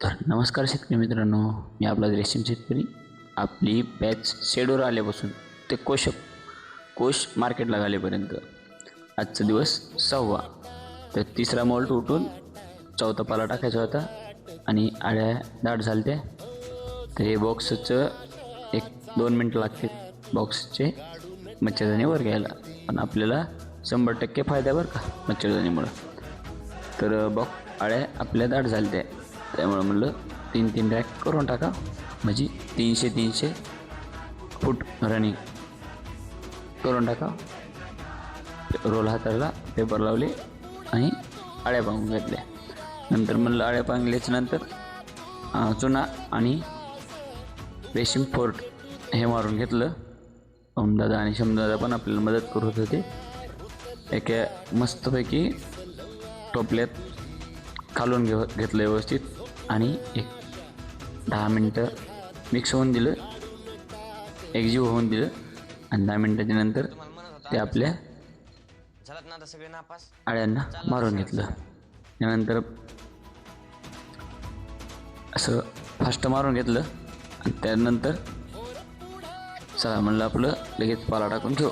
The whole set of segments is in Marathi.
तर नमस्कार शेतकरी मित्रांनो, मी आपला रेशीम शेतकरी. आपली बॅच शेडवर आल्यापासून ते कोश मार्केटला घालेपर्यंत आजचा दिवस 6वा. तर तिसरा मॉल्ट उठून चौथा पाला टाकायचा होता आणि आळ्या दाट झालत्या. तर हे बॉक्सचं 1-2 मिनटं लागते बॉक्सचे मच्छरदाणी वर घ्यायला, पण आपल्याला 100% फायदा बरं का मच्छरदाणीमुळं. तर आळ्या आपल्या दाट झालत्या, त्यामुळे म्हणलं 3-3 रॅक करून टाका, म्हणजे 300 फूट रनिंग करून टाका. रोल हाताला पेपर लावले आणि आळ्या पांगून घेतल्या. नंतर म्हणलं आळ्या पांगल्याच्या नंतर चुना आणि रेशीम फोर्ट हे मारून घेतलं. ओमदादा आणि शमदादा पण आपल्याला मदत करत होते. एका मस्तपैकी टोपल्यात खालून घेतलं व्यवस्थित आणि 10 मिनटं मिक्स होऊन दिलं, एकजीव होऊन दिलं. आणि 10 मिनटाच्या नंतर ते आपल्या आळ्यांना मारून घेतलं. त्यानंतर असं फास्ट मारून घेतलं आणि त्यानंतर चला म्हणलं आपलं लगेच पाला टाकून ठेव.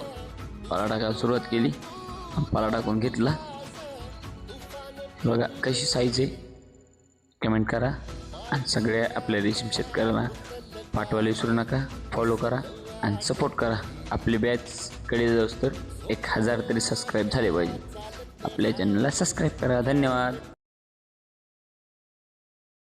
पाला टाकायला सुरुवात केली, पाला टाकून घेतला. बघा कशी साईज आहे, कमेंट करा आणि सगळ्या आपल्या रेशीम शेतकऱ्यांना पाठवायला विसरू नका. फॉलो करा आणि सपोर्ट करा. आपली बॅचकडे जाऊस तर 1000 तरी सबस्क्राईब झाले पाहिजे. आपल्या चॅनलला सबस्क्राईब करा. धन्यवाद.